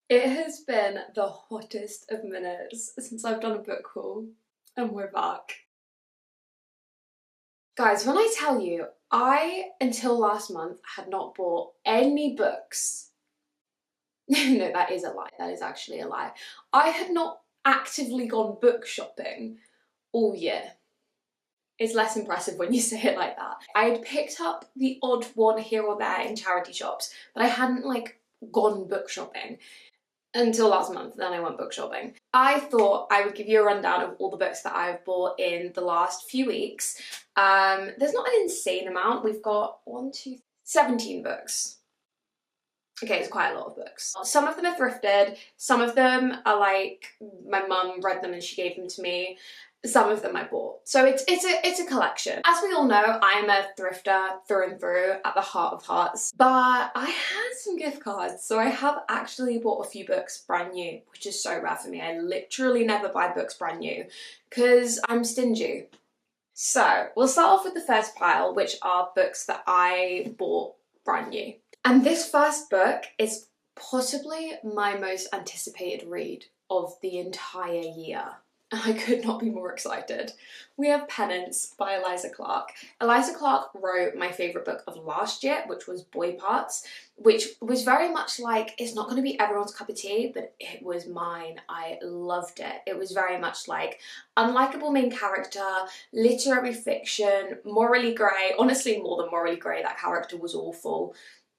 It has been the hottest of minutes since I've done a book haul, and we're back. Guys, when I tell you, I, until last month, had not bought any books. No, that is a lie. That is actually a lie. I had not actively gone book shopping all year. It's less impressive when you say it like that. I had picked up the odd one here or there in charity shops, but I hadn't like gone book shopping until last month. Then I went book shopping. I thought I would give you a rundown of all the books that I've bought in the last few weeks. There's not an insane amount. We've got 17 books. Okay, it's quite a lot of books. Some of them are thrifted, some of them are like, my mum read them and she gave them to me. Some of them I bought. So it's a collection. As we all know, I'm a thrifter through and through at the heart of hearts. But I had some gift cards, so I have actually bought a few books brand new, which is so rare for me. I literally never buy books brand new because I'm stingy. So we'll start off with the first pile, which are books that I bought brand new. And this first book is possibly my most anticipated read of the entire year. I could not be more excited. We have Penance by Eliza Clark. Eliza Clark wrote my favourite book of last year, which was Boy Parts, which was very much like, it's not going to be everyone's cup of tea, but it was mine. I loved it. It was very much like unlikable main character, literary fiction, morally grey. Honestly, more than morally grey, that character was awful,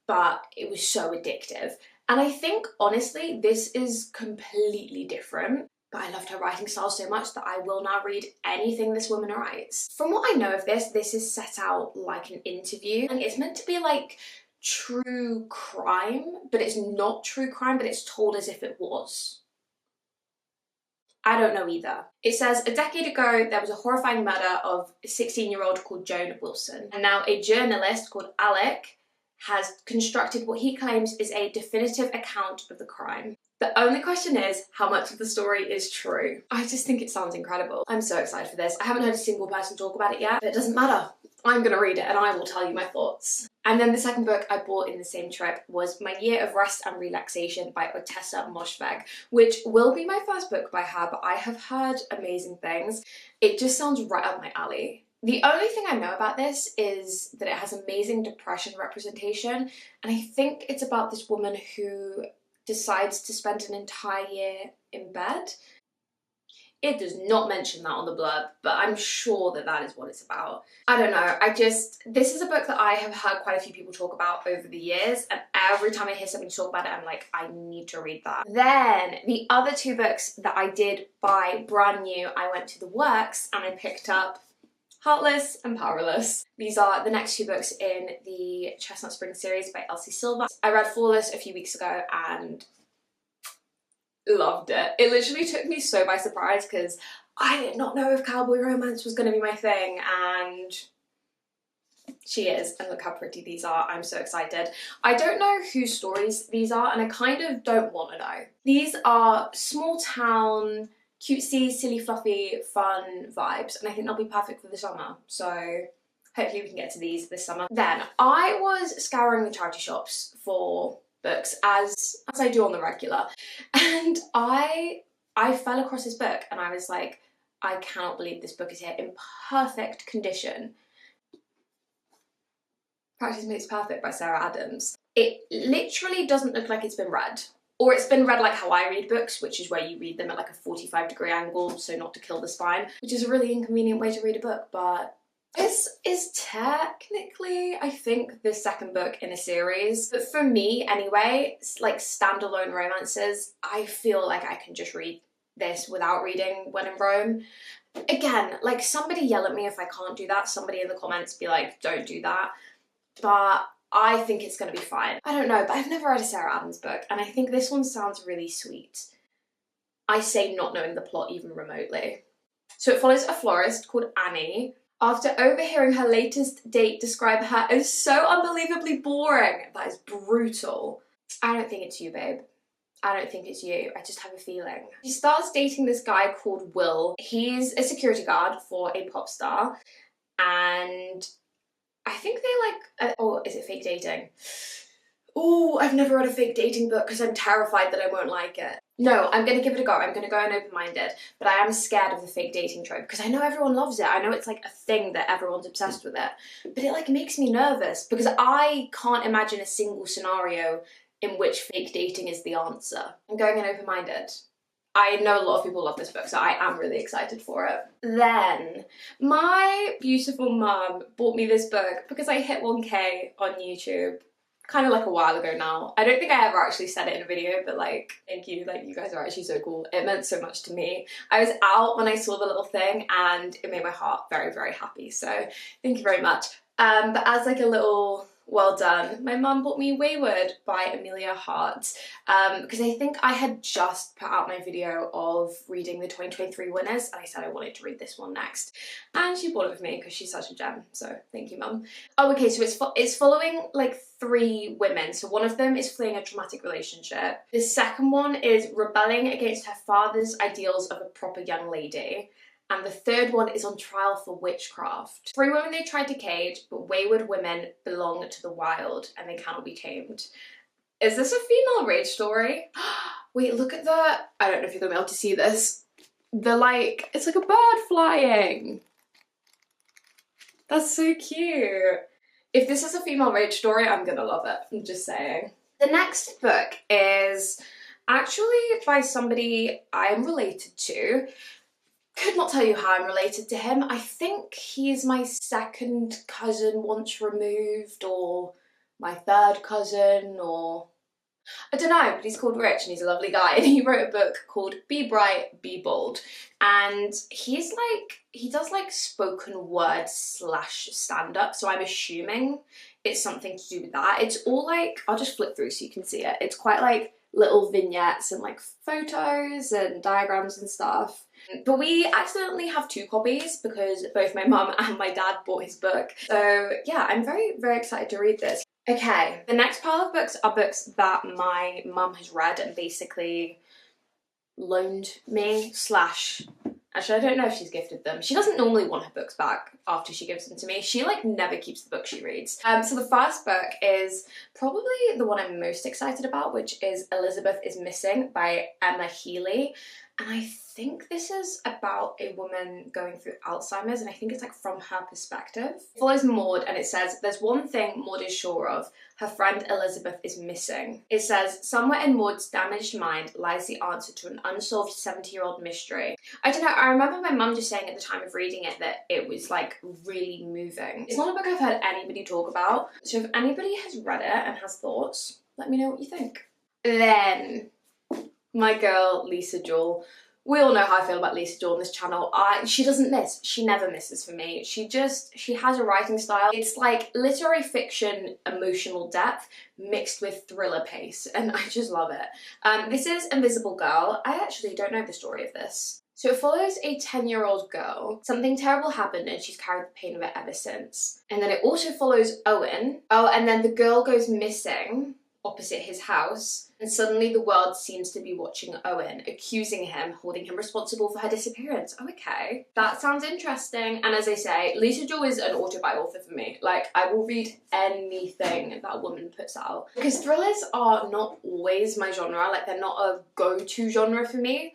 but it was so addictive. And I think, honestly, this is completely different. But I loved her writing style so much that I will now read anything this woman writes. From what I know of this is set out like an interview, and it's meant to be like true crime, but it's not true crime, but it's told as if it was. I don't know either. It says, a decade ago, there was a horrifying murder of a 16-year-old called Joan Wilson, and now a journalist called Alec has constructed what he claims is a definitive account of the crime. The only question is how much of the story is true. I just think it sounds incredible. I'm so excited for this. I haven't heard a single person talk about it yet, but it doesn't matter. I'm gonna read it and I will tell you my thoughts. And then the second book I bought in the same trip was My Year of Rest and Relaxation by Ottessa Moshfegh, which will be my first book by her, but I have heard amazing things. It just sounds right up my alley. The only thing I know about this is that it has amazing depression representation, and I think it's about this woman who decides to spend an entire year in bed. It does not mention that on the blurb, but I'm sure that that is what it's about. I don't know, this is a book that I have heard quite a few people talk about over the years, and every time I hear somebody talk about it, I'm like, I need to read that. Then, the other two books that I did buy brand new, I went to the works and I picked up Heartless and Powerless. These are the next two books in the Chestnut Springs series by Elsie. I read Powerless a few weeks ago and loved it. It literally took me so by surprise because I did not know if cowboy romance was going to be my thing, and she is, and look how pretty these are. I'm so excited. I don't know whose stories these are, and I kind of don't want to know. These are small town, cutesy, silly, fluffy, fun vibes, and I think they'll be perfect for the summer, so hopefully we can get to these this summer. Then I was scouring the charity shops for books, as I do on the regular, and I fell across this book and I was like, I cannot believe this book is here in perfect condition. Practice Makes Perfect by Sarah Adams. It literally doesn't look like it's been read. Or it's been read like how I read books, which is where you read them at like a 45-degree angle, so not to kill the spine, which is a really inconvenient way to read a book, but this is technically, I think, the second book in a series. But for me, anyway, like standalone romances, I feel like I can just read this without reading When in Rome. Again, like, somebody yell at me if I can't do that. Somebody in the comments be like, don't do that. But I think it's going to be fine. I don't know, but I've never read a Sarah Adams book, and I think this one sounds really sweet. I say not knowing the plot even remotely. So it follows a florist called Annie. After overhearing her latest date describe her as so unbelievably boring, that is brutal. I don't think it's you, babe. I don't think it's you. I just have a feeling. She starts dating this guy called Will. He's a security guard for a pop star, and I think they like, or is it fake dating? Oh, I've never read a fake dating book because I'm terrified that I won't like it. No, I'm gonna give it a go. I'm gonna go in open-minded, but I am scared of the fake dating trope because I know everyone loves it. I know it's like a thing that everyone's obsessed with it, but it like makes me nervous because I can't imagine a single scenario in which fake dating is the answer. I'm going in open-minded. I know a lot of people love this book, so I am really excited for it. Then, my beautiful mum bought me this book because I hit 1K on YouTube kind of like a while ago now. I don't think I ever actually said it in a video, but like, thank you, like you guys are actually so cool. It meant so much to me. I was out when I saw the little thing and it made my heart very, very happy. So thank you very much. But as like a little well done, my mum bought me Weyward by Emilia Hart because I think I had just put out my video of reading the 2023 winners and I said I wanted to read this one next. And she bought it with me because she's such a gem, so thank you, mum. Oh, okay, so it's following like 3 women. So one of them is fleeing a traumatic relationship. The second one is rebelling against her father's ideals of a proper young lady. And the third one is on trial for witchcraft. 3 women they tried to cage, but wayward women belong to the wild and they cannot be tamed. Is this a female rage story? Wait, look at the... I don't know if you're gonna be able to see this. The like, it's like a bird flying. That's so cute. If this is a female rage story, I'm gonna love it. I'm just saying. The next book is actually by somebody I'm related to. Could not tell you how I'm related to him. I think he's my second cousin once removed, or my third cousin, or I don't know, but he's called Rich and he's a lovely guy and he wrote a book called Be Bright, Be Bold, and he's like, he does like spoken word / stand-up, so I'm assuming it's something to do with that. It's all like, I'll just flip through so you can see it. It's quite like little vignettes and like photos and diagrams and stuff. But we accidentally have 2 copies because both my mum and my dad bought his book. So yeah, I'm very, very excited to read this. Okay, the next pile of books are books that my mum has read and basically loaned me / actually, I don't know if she's gifted them. She doesn't normally want her books back after she gives them to me. She like never keeps the books she reads. So the first book is probably the one I'm most excited about, which is Elizabeth is Missing by Emma Healy. And I think this is about a woman going through Alzheimer's, and I think it's like from her perspective. It follows Maud and it says, there's one thing Maud is sure of, her friend Elizabeth is missing. It says, somewhere in Maud's damaged mind lies the answer to an unsolved 70-year-old mystery. I don't know, I remember my mum just saying at the time of reading it that it was like really moving. It's not a book I've heard anybody talk about, so if anybody has read it and has thoughts, let me know what you think. Then, my girl Lisa Jewell. We all know how I feel about Lisa Jewell on this channel. She doesn't miss. She never misses for me. She has a writing style. It's like literary fiction emotional depth mixed with thriller pace, and I just love it. This is Invisible Girl. I actually don't know the story of this. So it follows a 10-year-old girl. Something terrible happened and she's carried the pain of it ever since. And then it also follows Owen. Oh, and then the girl goes missing opposite his house, and suddenly the world seems to be watching Owen, accusing him, holding him responsible for her disappearance. Oh, okay. That sounds interesting. And as I say, Lisa Jewell is an auto-buy author for me. Like, I will read anything that woman puts out. Because thrillers are not always my genre, like they're not a go-to genre for me.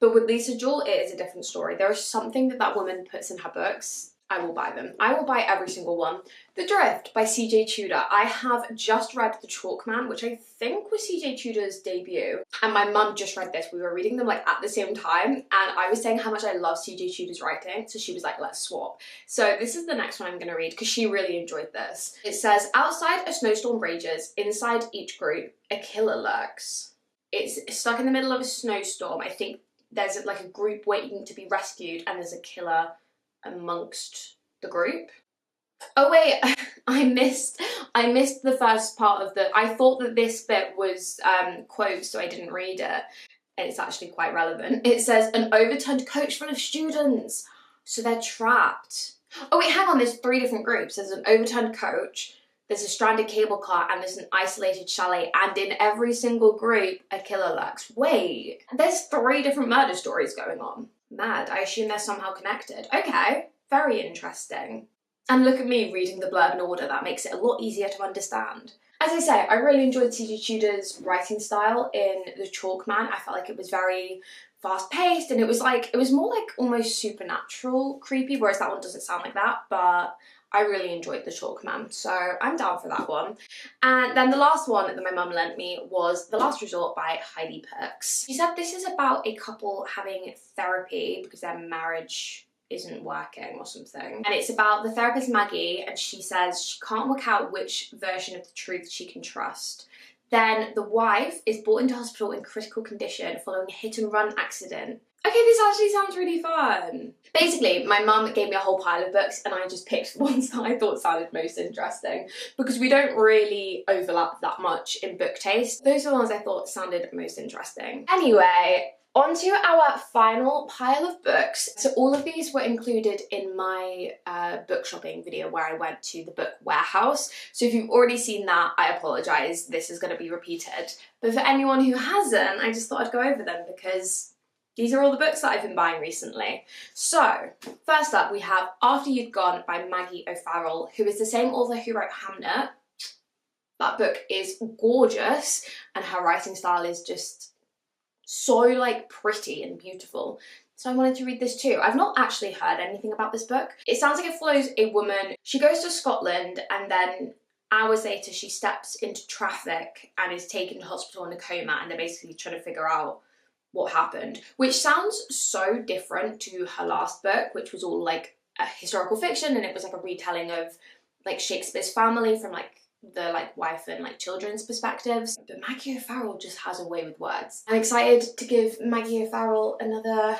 But with Lisa Jewell, it is a different story. There is something that woman puts in her books. I will buy them. I will buy every single one. The Drift by CJ Tudor. I have just read The Chalkman, which I think was CJ Tudor's debut. And my mum just read this. We were reading them like at the same time. And I was saying how much I love CJ Tudor's writing. So she was like, let's swap. So this is the next one I'm going to read because she really enjoyed this. It says, outside a snowstorm rages. Inside each group, a killer lurks. It's stuck in the middle of a snowstorm. I think there's like a group waiting to be rescued and there's a killer amongst the group. Oh wait, I missed the first part of the... I thought that this bit was quotes, so I didn't read it. And it's actually quite relevant. It says, an overturned coach full of students. So they're trapped. Oh wait, hang on, there's 3 different groups. There's an overturned coach, there's a stranded cable car, and there's an isolated chalet. And in every single group, a killer lurks. Wait, there's 3 different murder stories going on. Mad. I assume they're somehow connected. Okay, very interesting. And look at me reading the blurb in order. That makes it a lot easier to understand. As I say, I really enjoyed TG Tudor's writing style in The Chalk Man. I felt like it was very fast-paced, and it was more like almost supernatural creepy, whereas that one doesn't sound like that, but I really enjoyed The Chalk Man, so I'm down for that one. And then the last one that my mum lent me was The Last Resort by Heidi Perks. She said this is about a couple having therapy because their marriage isn't working or something. And it's about the therapist Maggie, and she says she can't work out which version of the truth she can trust. Then the wife is brought into hospital in critical condition following a hit-and-run accident. Okay, this actually sounds really fun. Basically, my mum gave me a whole pile of books and I just picked the ones that I thought sounded most interesting because we don't really overlap that much in book taste. Those are the ones I thought sounded most interesting. Anyway, on to our final pile of books. So all of these were included in my book shopping video where I went to the book warehouse. So if you've already seen that, I apologise, this is going to be repeated. But for anyone who hasn't, I just thought I'd go over them because these are all the books that I've been buying recently. So, first up we have After You'd Gone by Maggie O'Farrell, who is the same author who wrote Hamnet. That book is gorgeous and her writing style is just so like pretty and beautiful. So I wanted to read this too. I've not actually heard anything about this book. It sounds like it follows a woman. She goes to Scotland and then hours later she steps into traffic and is taken to hospital in a coma, and they're basically trying to figure out what happened, which sounds so different to her last book, which was all like a historical fiction, and it was like a retelling of like Shakespeare's family from like the like wife and like children's perspectives. But Maggie O'Farrell just has a way with words. I'm excited to give Maggie O'Farrell another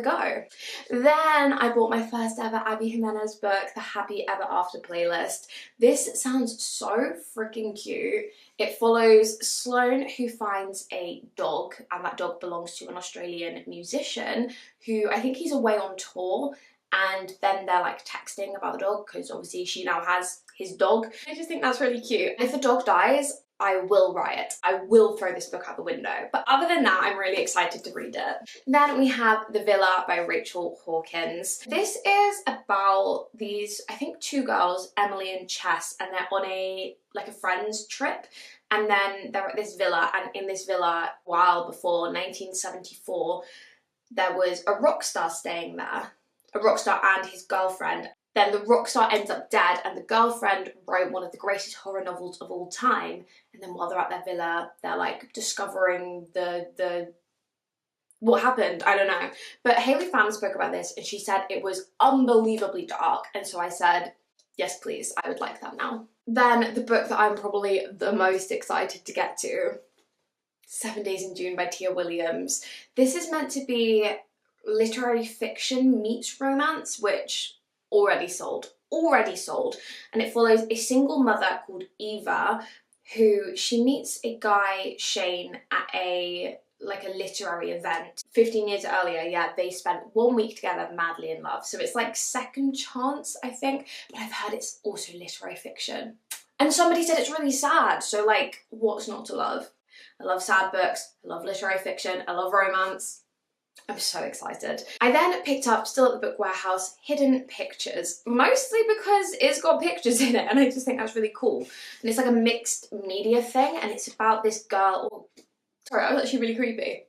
go. Then I bought my first ever Abby Jimenez book, The Happy Ever After Playlist. This sounds so freaking cute. It follows Sloane, who finds a dog, and that dog belongs to an Australian musician who I think he's away on tour, and then they're like texting about the dog because obviously she now has his dog. I just think that's really cute. If the dog dies, I will riot. I will throw this book out the window. But other than that, I'm really excited to read it. Then we have The Villa by Rachel Hawkins. This is about these, I think, two girls, Emily and Chess, and they're on a friend's trip. And then they're at this villa, and in this villa, a while before 1974, there was a rock star staying there. A rock star and his girlfriend. Then the rock star ends up dead, and the girlfriend wrote one of the greatest horror novels of all time. And then while they're at their villa, they're like discovering the what happened, I don't know. But Healy found spoke about this and she said it was unbelievably dark, and so I said, yes please, I would like that now. Then the book that I'm probably the most excited to get to, 7 Days in June by Tia Williams. This is meant to be literary fiction meets romance, which already sold, and it follows a single mother called Eva who she meets a guy, Shane, at a literary event. 15 years earlier, yeah, they spent 1 week together madly in love. So it's like second chance, I think, but I've heard it's also literary fiction. And somebody said it's really sad, so like, what's not to love? I love sad books, I love literary fiction, I love romance. I'm so excited. I then picked up, still at the book warehouse, Hidden Pictures, mostly because it's got pictures in it and I just think that's really cool. And it's like a mixed media thing, and it's about this girl. Oh, sorry, I was actually really creepy.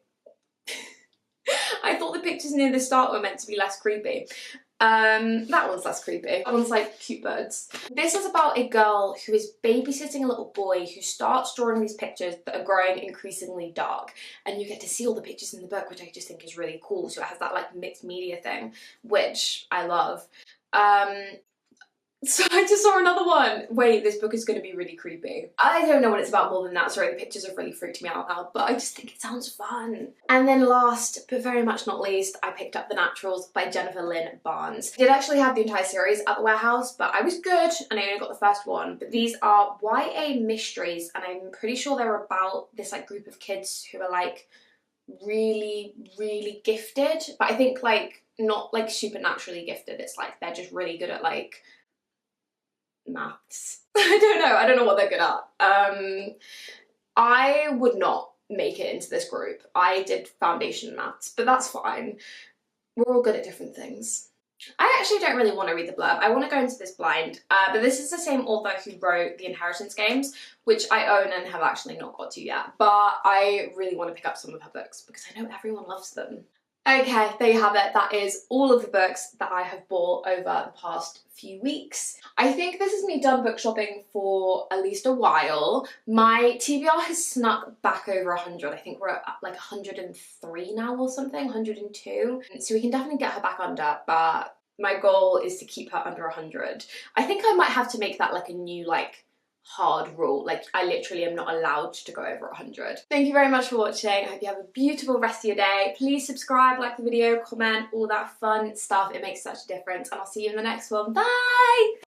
I thought the pictures near the start were meant to be less creepy. That one's less creepy. That one's like cute birds. This is about a girl who is babysitting a little boy who starts drawing these pictures that are growing increasingly dark, and you get to see all the pictures in the book, which I just think is really cool. So it has that like mixed media thing, which I love. So I just saw another one. Wait, this book is going to be really creepy. I don't know what it's about more than that. Sorry, the pictures have really freaked me out now, but I just think it sounds fun. And then last, but very much not least, I picked up The Naturals by Jennifer Lynn Barnes. I did actually have the entire series at the warehouse, but I was good and I only got the first one. But these are YA mysteries, and I'm pretty sure they're about this like group of kids who are like really, really gifted. But I think like not like supernaturally gifted. It's like they're just really good at like maths. I don't know what they're good at. I would not make it into this group. I did foundation maths, but that's fine. We're all good at different things. I actually don't really want to read the blurb. I want to go into this blind, but this is the same author who wrote The Inheritance Games, which I own and have actually not got to yet, but I really want to pick up some of her books because I know everyone loves them. Okay, there you have it. That is all of the books that I have bought over the past few weeks. I think this is me done book shopping for at least a while. My TBR has snuck back over 100. I think we're at like 103 now or something, 102. So we can definitely get her back under, but my goal is to keep her under 100. I think I might have to make that like a new like hard rule. Like I literally am not allowed to go over 100. Thank you very much for watching. I hope you have a beautiful rest of your day. Please subscribe, like the video, comment, all that fun stuff. It makes such a difference, and I'll see you in the next one. Bye!